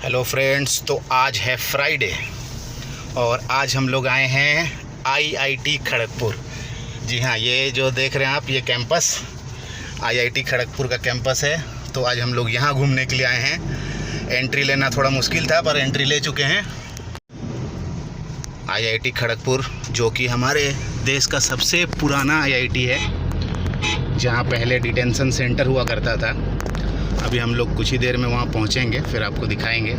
Hello friends, तो आज है फ्राइडे और आज हम लोग आए हैं आईआईटी खड़गपुर। जी हाँ, ये जो देख रहे हैं आप, ये कैंपस आईआईटी खड़गपुर का कैंपस है। तो आज हम लोग यहाँ घूमने के लिए आए हैं। एंट्री लेना थोड़ा मुश्किल था पर एंट्री ले चुके हैं। आईआईटी खड़गपुर जो कि हमारे देश का सबसे पुराना आईआईटी है, जहाँ पहले डिटेंशन सेंटर हुआ करता था। अभी हम लोग कुछ ही देर में वहाँ पहुँचेंगे, फिर आपको दिखाएंगे।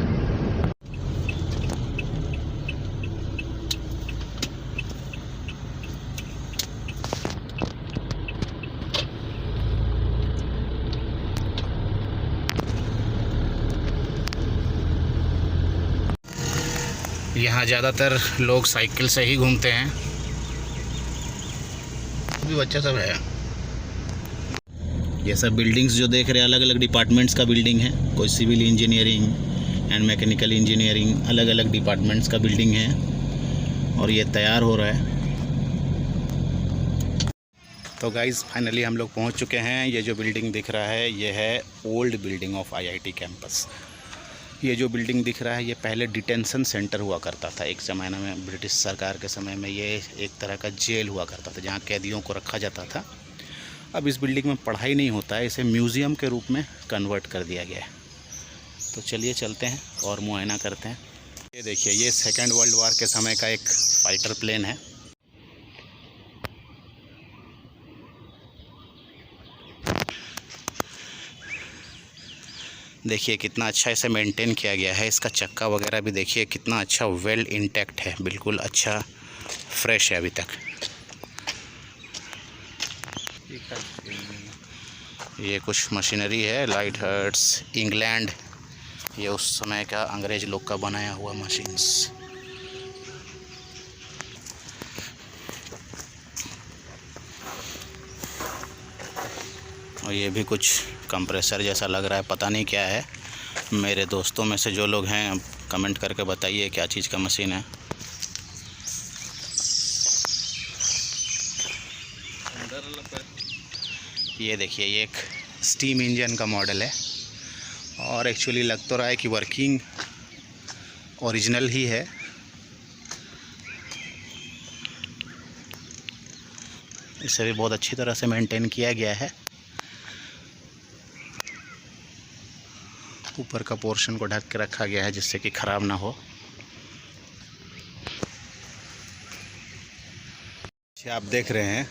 यहाँ ज़्यादातर लोग साइकिल से ही घूमते हैं। भी बच्चा सब है। ये सब बिल्डिंग्स जो देख रहे हैं अलग अलग डिपार्टमेंट्स का बिल्डिंग है। कोई civil engineering and mechanical engineering, अलग अलग डिपार्टमेंट्स का बिल्डिंग है और ये तैयार हो रहा है। तो गाइज़ फाइनली हम लोग पहुंच चुके हैं। ये जो बिल्डिंग दिख रहा है ये है old building of IIT campus. ये जो बिल्डिंग दिख रहा है ये पहले डिटेंशन सेंटर हुआ करता था। एक ज़माने में ब्रिटिश सरकार के समय में ये एक तरह का जेल हुआ करता था जहाँ कैदियों को रखा जाता था। अब इस बिल्डिंग में पढ़ाई नहीं होता है, इसे म्यूज़ियम के रूप में कन्वर्ट कर दिया गया है। तो चलिए चलते हैं और मुआयना करते हैं। ये देखिए, ये सेकेंड वर्ल्ड वार के समय का एक फाइटर प्लेन है। देखिए कितना अच्छा इसे मेंटेन किया गया है। इसका चक्का वगैरह भी देखिए कितना अच्छा वेल इंटैक्ट है, बिल्कुल अच्छा फ्रेश है अभी तक। ये कुछ मशीनरी है, लाइट हर्ट्स इंग्लैंड। ये उस समय का अंग्रेज लोग का बनाया हुआ मशीन्स। और ये भी कुछ कंप्रेसर जैसा लग रहा है, पता नहीं क्या है। मेरे दोस्तों में से जो लोग हैं कमेंट करके बताइए क्या चीज़ का मशीन है। ये देखिए, ये एक स्टीम इंजन का मॉडल है और एक्चुअली लग तो रहा है कि वर्किंग ओरिजिनल ही है। इसे भी बहुत अच्छी तरह से मेंटेन किया गया है। ऊपर का पोर्शन को ढक के रखा गया है जिससे कि ख़राब ना हो। आप देख रहे हैं,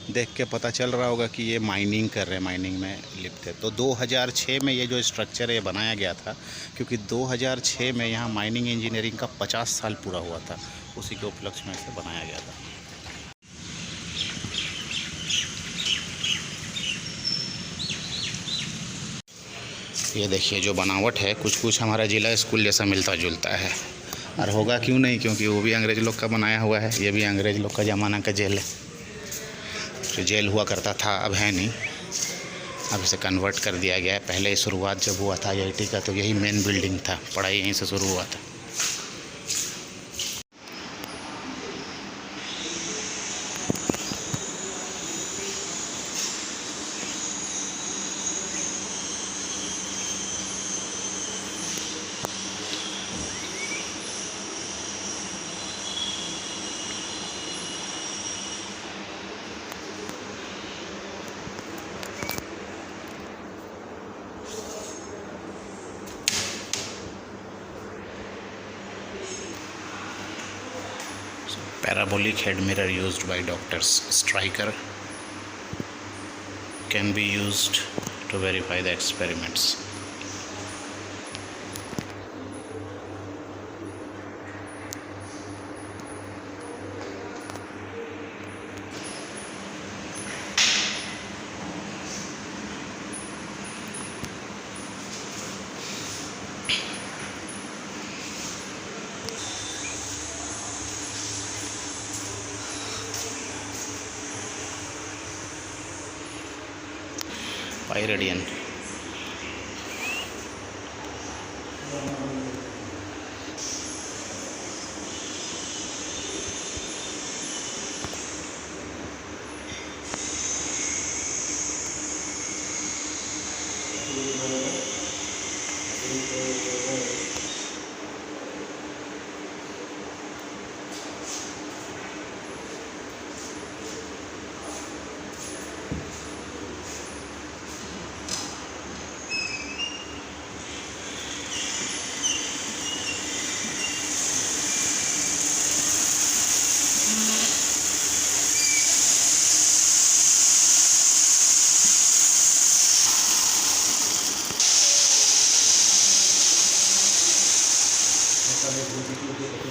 देख के पता चल रहा होगा कि ये माइनिंग कर रहे हैं, माइनिंग में लिप्त है। तो 2006 में ये जो स्ट्रक्चर है बनाया गया था, क्योंकि 2006 में यहाँ माइनिंग इंजीनियरिंग का 50 साल पूरा हुआ था। उसी के उपलक्ष्य में इसे बनाया गया था। ये देखिए जो बनावट है, कुछ कुछ हमारा जिला स्कूल जैसा मिलता जुलता है। और होगा क्यों नहीं, क्योंकि वो भी अंग्रेज़ लोग का बनाया हुआ है। ये भी अंग्रेज़ लोग का ज़माना का जेल है। जो जेल हुआ करता था अब है नहीं, अब इसे कन्वर्ट कर दिया गया है। पहले शुरुआत जब हुआ था आईआईटी का तो यही मेन बिल्डिंग था, पढ़ाई यहीं से शुरू हुआ था। Parabolic head mirror used by doctors. Striker can be used to verify the experiments. Pyridian.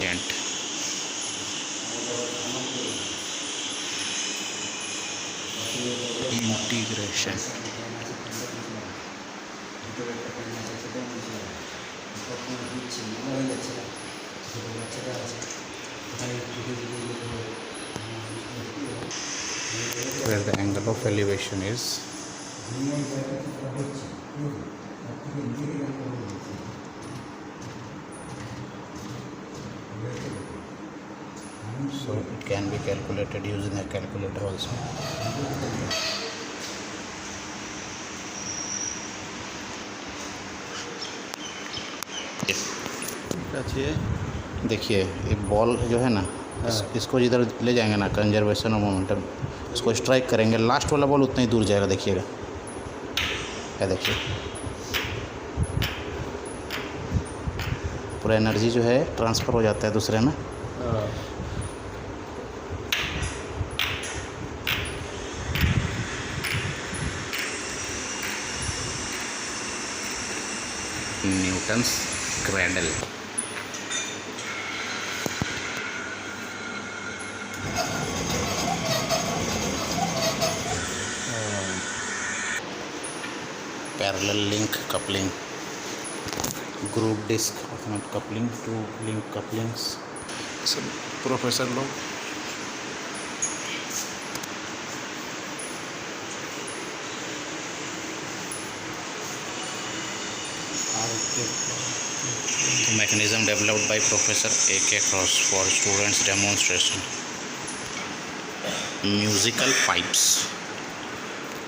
And integration. Where the angle of elevation is so it can be calculated using a calculator also. देखिए ये ball जो है ना, इसको जिधर ले जाएंगे ना कंजर्वेशन और मोमेंटम, इसको स्ट्राइक करेंगे, लास्ट वाला बॉल उतना ही दूर जाएगा। देखिएगा, क्या देखिए पूरा एनर्जी जो है ट्रांसफ़र हो जाता है दूसरे में। Newton's cradle. Parallel link coupling, group disk automatic coupling, two link couplings, सब प्रोफेसर लोग mechanism developed by Professor A.K. Cross for students demonstration. Musical pipes.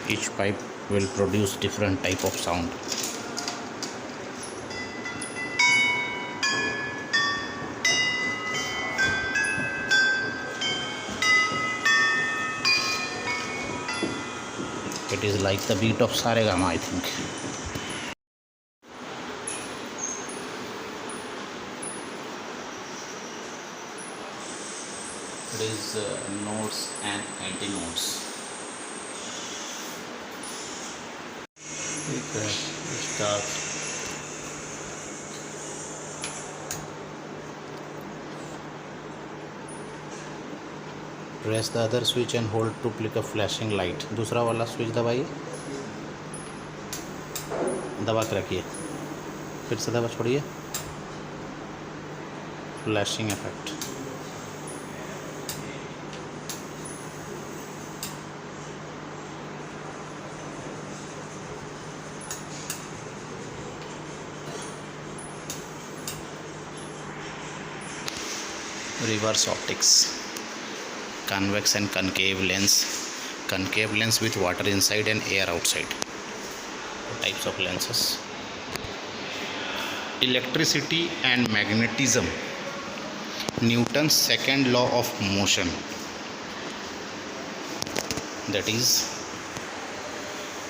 Each pipe will produce different type of sound. It is like the beat of Saregama, I think. It is nodes and antinodes. ठीक है, start. Press the other switch and hold to click a flashing light. दूसरा वाला switch दबाइए, दबा के रखिए, फिर से दबा छोड़िए, flashing effect. Reverse optics, convex and concave lens with water inside and air outside, types of lenses. Electricity and magnetism, Newton's second law of motion, that is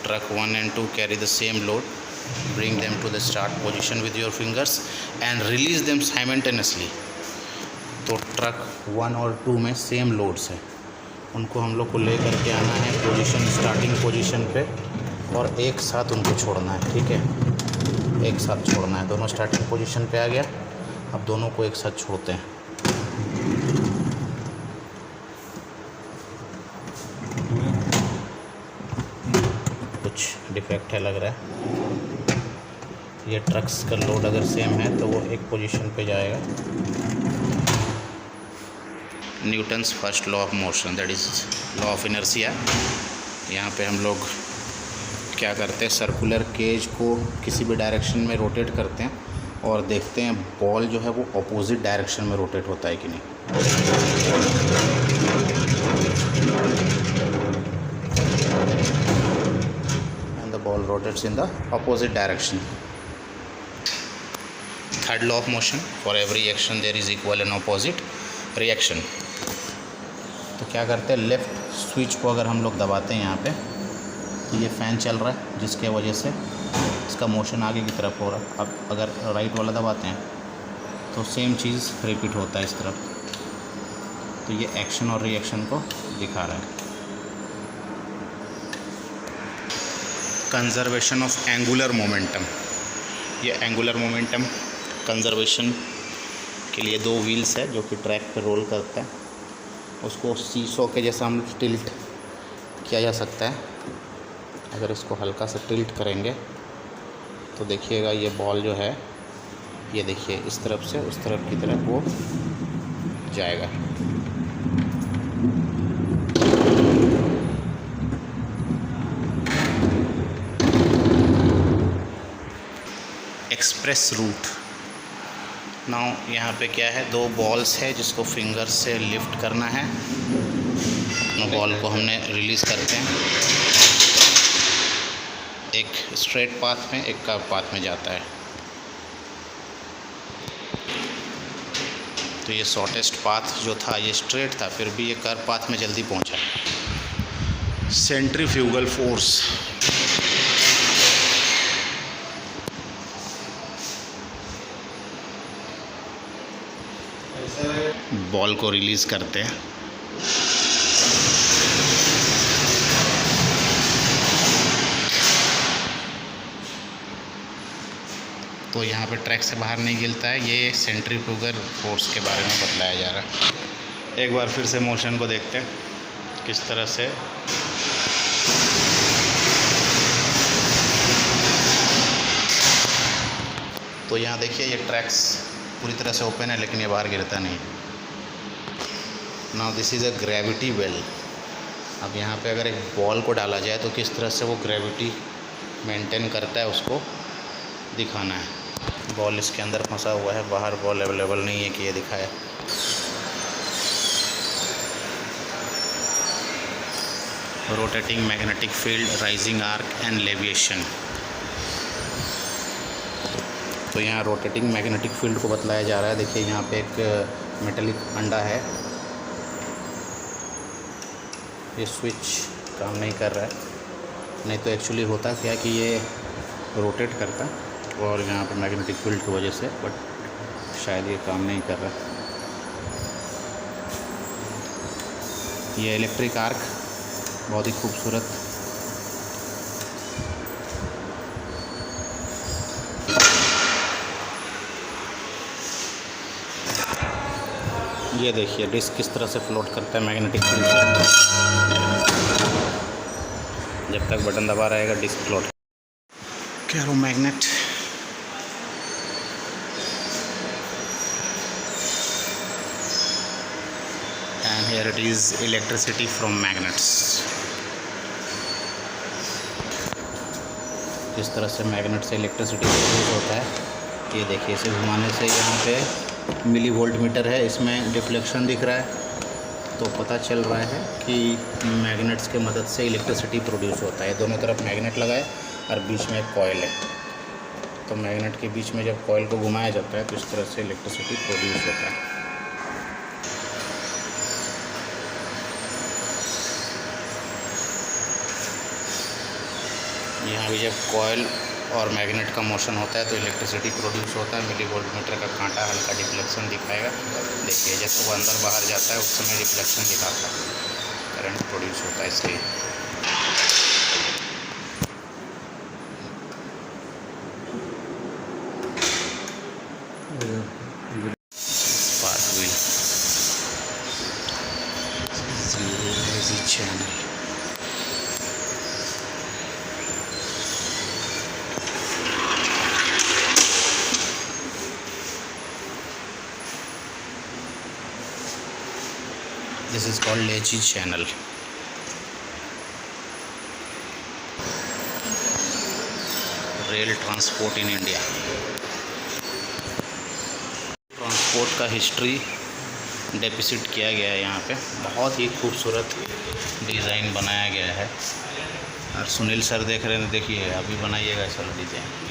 truck 1 and 2 carry the same load, bring them to the start position with your fingers and release them simultaneously. तो truck 1 और 2 में same loads है, उनको हम लोग को ले करके आना है पोजीशन, स्टार्टिंग पोजीशन पे, और एक साथ उनको छोड़ना है। ठीक है, एक साथ छोड़ना है, दोनों स्टार्टिंग पोजीशन पे आ गया, अब दोनों को एक साथ छोड़ते हैं। कुछ डिफेक्ट है लग रहा है। ये ट्रक्स का लोड अगर सेम है तो वो एक पोजीशन पे जाएगा। Newton's first law of motion, that is law of inertia. यहाँ पे हम लोग क्या करते हैं, सर्कुलर केज को किसी भी डायरेक्शन में रोटेट करते हैं और देखते हैं बॉल जो है वो अपोजिट डायरेक्शन में रोटेट होता है कि नहीं। And the ball rotates in the opposite direction. Third law of motion, for every action there is equal and opposite reaction. तो क्या करते हैं, लेफ़्ट स्विच को अगर हम लोग दबाते हैं यहाँ पे, तो ये फ़ैन चल रहा है जिसके वजह से इसका मोशन आगे की तरफ हो रहा है। अब अगर राइट वाला दबाते हैं तो सेम चीज़ रिपीट होता है इस तरफ। तो ये एक्शन और रिएक्शन को दिखा रहा है। कंजर्वेशन ऑफ एंगुलर मोमेंटम, ये एंगुलर मोमेंटम कंजर्वेशन इसके लिए 2 व्हील्स है जो कि ट्रैक पे रोल करता है। उसको सीसो के जैसा हम टिल्ट किया जा सकता है। अगर इसको हल्का सा टिल्ट करेंगे तो देखिएगा ये बॉल जो है, ये देखिए इस तरफ से उस तरफ की तरफ वो जाएगा। Express root. नाउ यहाँ पे क्या है, 2 बॉल्स है जिसको फिंगर से लिफ्ट करना है। बॉल को हमने रिलीज़ करते हैं, एक स्ट्रेट पाथ में एक कर्व पाथ में जाता है। तो ये शॉर्टेस्ट पाथ जो था ये स्ट्रेट था, फिर भी ये कर्व पाथ में जल्दी पहुंचा। Centrifugal force. बॉल को रिलीज़ करते हैं। तो यहाँ पे ट्रैक से बाहर नहीं गिरता है। ये सेंट्रीफ्यूगल फोर्स के बारे में बतलाया जा रहा है। एक बार फिर से मोशन को देखते हैं किस तरह से तो यहाँ देखिए ये ट्रैक्स पूरी तरह से ओपन है लेकिन ये बाहर गिरता नहीं। Now this is a gravity well. अब यहाँ पे अगर एक बॉल को डाला जाए तो किस तरह से वो ग्रेविटी मेंटेन करता है उसको दिखाना है। बॉल इसके अंदर फंसा हुआ है, बाहर बॉल अवेलेबल नहीं है कि ये दिखाए। Rotating magnetic field, rising arc and levitation. तो यहाँ रोटेटिंग मैग्नेटिक फील्ड को बतलाया जा रहा है। देखिए यहाँ पे एक मेटेलिक अंडा है, ये स्विच काम नहीं कर रहा है। नहीं तो एक्चुअली होता क्या कि ये रोटेट करता और यहाँ पे मैग्नेटिक फील्ड की वजह से, बट शायद ये काम नहीं कर रहा। ये इलेक्ट्रिक आर्क बहुत ही खूबसूरत। ये देखिए डिस्क किस तरह से फ्लोट करता है मैग्नेटिक फील्ड से। जब तक बटन दबा रहेगा डिस्क फ्लोट। कैरोमैग्नेट। And here it is electricity from magnets. किस तरह से मैग्नेट से इलेक्ट्रिसिटी प्रोड्यूस होता है। ये देखिए इसे घुमाने से यहाँ पे मिली वोल्ट मीटर है, इसमें डिफ्लेक्शन दिख रहा है। तो पता चल रहा है कि मैग्नेट्स के मदद से इलेक्ट्रिसिटी प्रोड्यूस होता है। दोनों तरफ मैग्नेट लगाए और बीच में एक कॉइल है। तो मैग्नेट के बीच में जब कॉइल को घुमाया जाता है तो इस तरह से इलेक्ट्रिसिटी प्रोड्यूस होता है। यहाँ भी जब कॉइल और मैग्नेट का मोशन होता है तो इलेक्ट्रिसिटी प्रोड्यूस होता है। मिली वोल्ट मीटर का कांटा हल्का डिफ्लेक्शन दिखाएगा। देखिए जब वो अंदर बाहर जाता है उस समय रिफ्लेक्शन दिखाता है, करंट प्रोड्यूस होता है इसलिए। Spark wheel, lazy channel. This is called Lechi channel. Rail transport in India. Transport का हिस्ट्री डेपिसिट किया गया है यहाँ पे। बहुत ही खूबसूरत डिज़ाइन बनाया गया है। और सुनील सर देख रहे हैं, देखिए अभी बनाइएगा सर डिज़ाइन।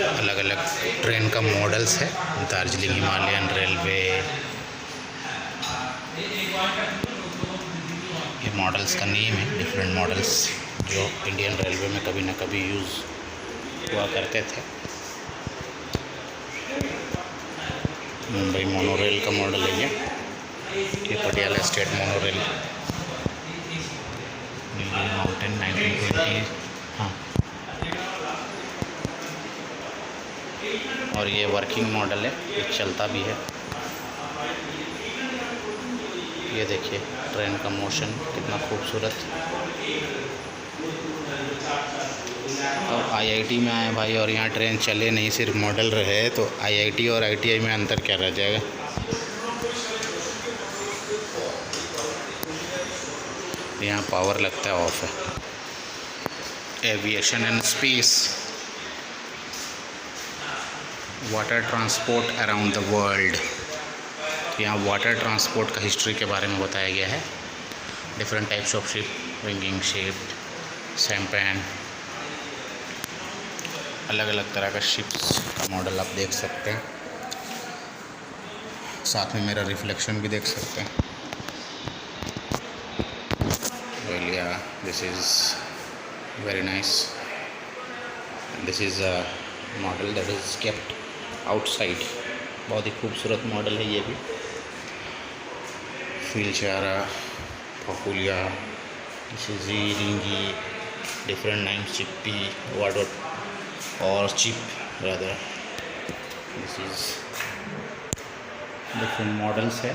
अलग अलग ट्रेन का मॉडल्स है। दार्जिलिंग हिमालयन रेलवे, ये मॉडल्स का नेम है, डिफरेंट मॉडल्स। जो इंडियन रेलवे में कभी ना कभी यूज़ हुआ करते थे। मुंबई मोनोरेल का मॉडल है ये Patiala state monorail, Nilgiri mountain 1920। हाँ, और ये वर्किंग मॉडल है, ये चलता भी है। ये देखिए ट्रेन का मोशन कितना खूबसूरत। अब आईआईटी में आए भाई और यहाँ ट्रेन चले नहीं, सिर्फ मॉडल रहे, तो आईआईटी और आईटीआई में अंतर क्या रह जाएगा। यहाँ पावर लगता है ऑफ है। Aviation and space, water transport around the world. यहाँ वाटर ट्रांसपोर्ट का हिस्ट्री के बारे में बताया गया है। Different types of ship, rigging ship, sampan, अलग अलग तरह का शिप्स का मॉडल आप देख सकते हैं। साथ में मेरा रिफ्लेक्शन भी देख सकते हैं। वेल या this is very nice. This is a model that is kept outside. बहुत ही खूबसूरत मॉडल है ये भी। फिलचारा, फकुलिया, सिजी, रिंगी, डिफरेंट नाइम्स, चिप्पी, वाडोट और chip rather. This is different models है,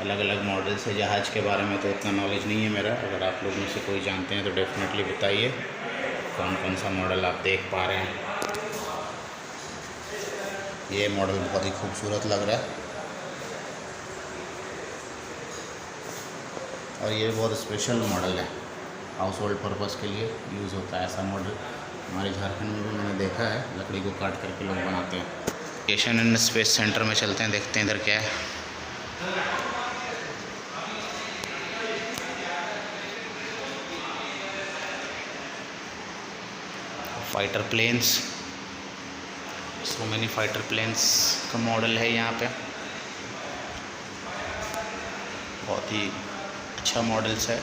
अलग अलग मॉडल्स है। जहाज़ के बारे में तो इतना नॉलेज नहीं है मेरा, अगर आप लोग में से कोई जानते हैं तो डेफिनेटली बताइए कौन कौन सा मॉडल आप देख पा रहे हैं। ये मॉडल बहुत ही खूबसूरत लग रहा है और ये बहुत स्पेशल मॉडल है, हाउस होल्ड पर्पज़ के लिए यूज़ होता है ऐसा मॉडल। हमारे झारखंड में भी मैंने देखा है, लकड़ी को काट करके लोग बनाते हैं। एविएशन एंड स्पेस सेंटर में चलते हैं, देखते हैं इधर क्या है। Fighter planes, so many fighter planes का मॉडल है यहाँ पे। बहुत ही अच्छा मॉडल्स है।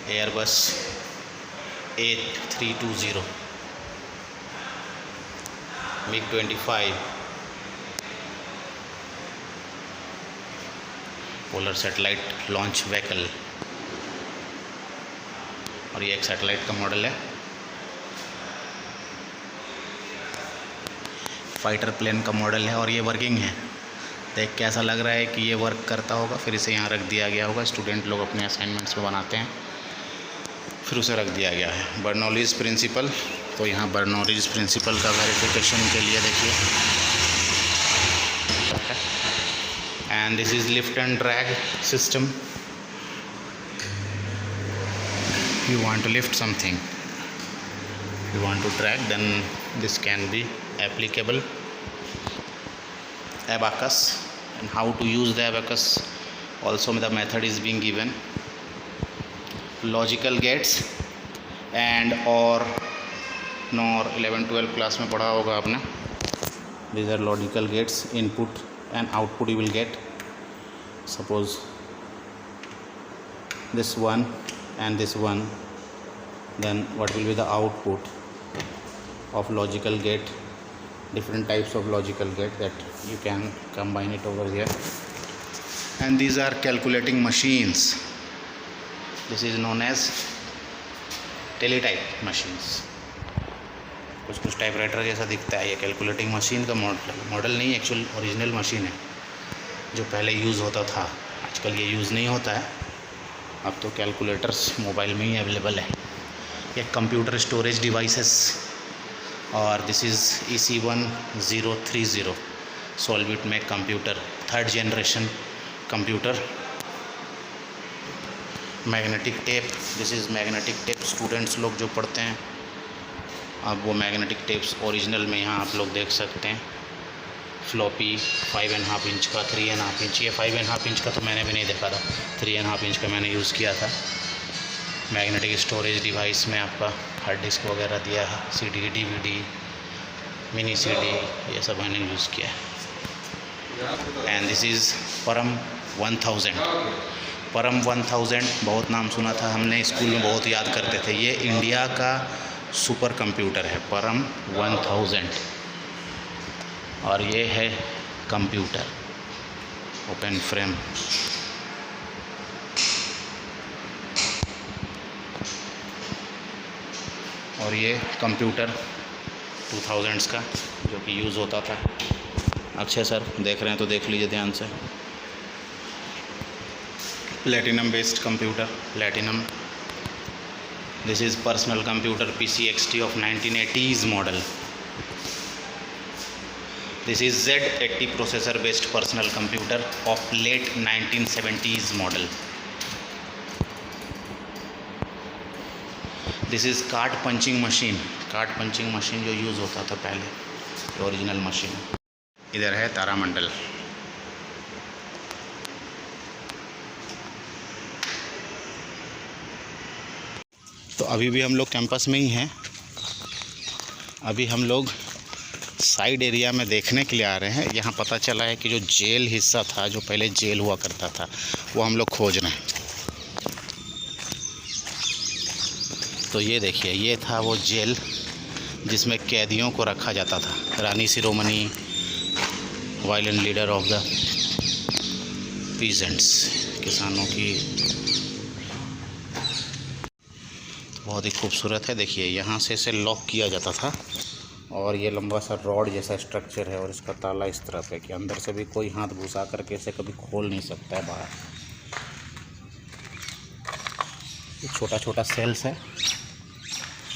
Airbus A320, MiG-25, polar satellite launch vehicle, और ये एक सैटेलाइट का मॉडल है। फाइटर प्लेन का मॉडल है और ये वर्किंग है। देख के ऐसा लग रहा है कि ये वर्क करता होगा, फिर इसे यहाँ रख दिया गया होगा। स्टूडेंट लोग अपने असाइनमेंट्स में बनाते हैं, फिर उसे रख दिया गया है। बर्नौलीज़ प्रिंसिपल, तो यहाँ बर्नौलीज़ प्रिंसिपल का वेरिफिकेशन के लिए देखिए। And this is lift and drag system. You want to lift something, you want to drag, then this can be applicable. Abacus, and how to use the abacus also the method is being given. Logical gates and or nor 11-12 class में पढ़ा होगा आपने। These are logical gates, input and output you will get. Suppose this one and this one, then what will be the output of logical gate? Different types of logical gate that you can combine it over here. And these are calculating machines. This is known as teletype machines. कुछ typewriter जैसा दिखता है। ये calculating machine का model नहीं, actual original machine है जो पहले यूज़ होता था। आजकल ये यूज़ नहीं होता है, अब तो कैलकुलेटर्स मोबाइल में ही अवेलेबल है। ये कंप्यूटर स्टोरेज डिवाइसेस, और दिस इज़ EC1030 सॉल्विट में computer, 3rd generation computer. Magnetic tape, this is magnetic tape. Students लोग जो पढ़ते हैं, अब वो मैग्नेटिक टेप्स ओरिजिनल में यहाँ आप लोग देख सकते हैं। फ्लॉपी 5.5 इंच का, 3.5 इंच। ये 5.5 इंच का तो मैंने भी नहीं देखा था, 3.5 इंच का मैंने यूज़ किया था। मैग्नेटिक स्टोरेज डिवाइस में आपका हार्ड डिस्क वगैरह दिया है, CD, DVD, मिनी CD, ये सब मैंने यूज़ किया है। एंड दिस इज़ परम 1000। परम 1000 बहुत नाम सुना था हमने, स्कूल में बहुत याद करते थे। ये इंडिया का सुपर कंप्यूटर है, परम 1000। और ये है कंप्यूटर, ओपन फ्रेम। और ये कंप्यूटर 2000s का जो कि यूज़ होता था। अक्षय सर देख रहे हैं तो देख लीजिए ध्यान से। Platinum based computer, platinum. This is personal computer PCXT of 1980s model. This is Z80 processor based personal computer of late 1970s model. This is card punching machine, card punching machine जो use होता था पहले, original machine. इधर है तारामंडल। तो अभी भी हम लोग कैंपस में ही हैं। अभी हम लोग साइड एरिया में देखने के लिए आ रहे हैं। यहाँ पता चला है कि जो जेल हिस्सा था, जो पहले जेल हुआ करता था, वो हम लोग खोज रहे हैं। तो ये देखिए, ये था वो जेल जिसमें कैदियों को रखा जाता था। Rani Shiromani, violent leader of the peasants, किसानों की। बहुत ही खूबसूरत है। देखिए यहाँ से इसे लॉक किया जाता था और ये लंबा सा रॉड जैसा स्ट्रक्चर है और इसका ताला इस तरह है कि अंदर से भी कोई हाथ घुसा करके इसे कभी खोल नहीं सकता है बाहर। ये छोटा छोटा सेल्स है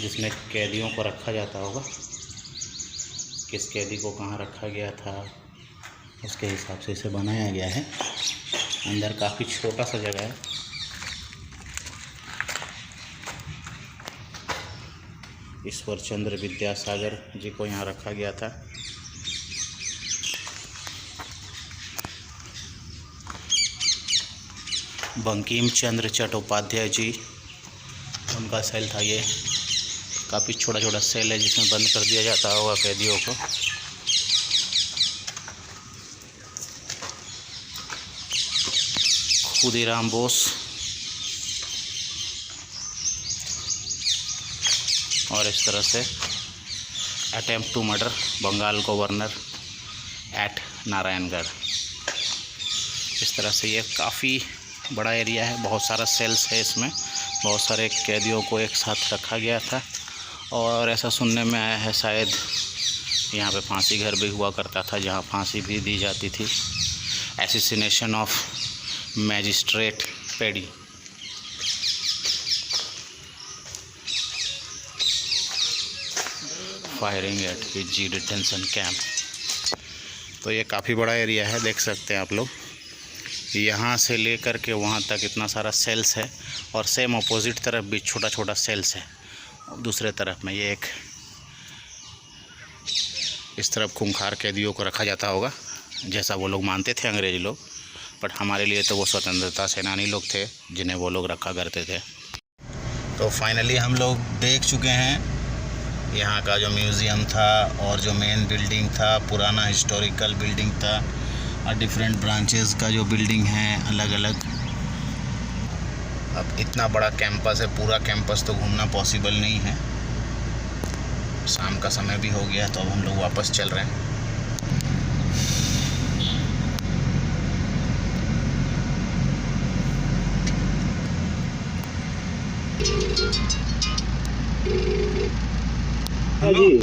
जिसमें कैदियों को रखा जाता होगा। किस कैदी को कहाँ रखा गया था उसके हिसाब से इसे बनाया गया है। अंदर काफ़ी छोटा सा जगह है। ईश्वर चंद्र विद्यासागर जी को यहाँ रखा गया था। बंकिम चंद्र चट्टोपाध्याय जी, उनका सेल था ये। काफ़ी छोटा छोटा सेल है जिसमें बंद कर दिया जाता होगा कैदियों को। खुदीराम बोस और इस तरह से attempt to murder Bengal governor at Narayangarh. इस तरह से ये काफ़ी बड़ा एरिया है, बहुत सारा सेल्स है इसमें। बहुत सारे कैदियों को एक साथ रखा गया था और ऐसा सुनने में आया है शायद यहाँ पे फांसी घर भी हुआ करता था, जहाँ फांसी भी दी जाती थी। Assassination of magistrate Peddie. Firing at PG detention camp. तो ये काफ़ी बड़ा एरिया है, देख सकते हैं आप लोग। यहाँ से लेकर के वहाँ तक इतना सारा सेल्स है और सेम अपोजिट तरफ भी छोटा छोटा सेल्स है। दूसरे तरफ में ये एक, इस तरफ खूंखार कैदियों को रखा जाता होगा जैसा वो लोग मानते थे अंग्रेज लोग, बट हमारे लिए तो वो स्वतंत्रता सेनानी लोग थे जिन्हें वो लोग रखा करते थे। तो फाइनली हम लोग देख चुके हैं यहाँ का जो म्यूज़ियम था और जो मेन बिल्डिंग था, पुराना हिस्टोरिकल बिल्डिंग था, और डिफरेंट ब्रांचेस का जो बिल्डिंग हैं अलग अलग। अब इतना बड़ा कैंपस है, पूरा कैंपस तो घूमना पॉसिबल नहीं है। शाम का समय भी हो गया तो अब हम लोग वापस चल रहे हैं। हाँ जी।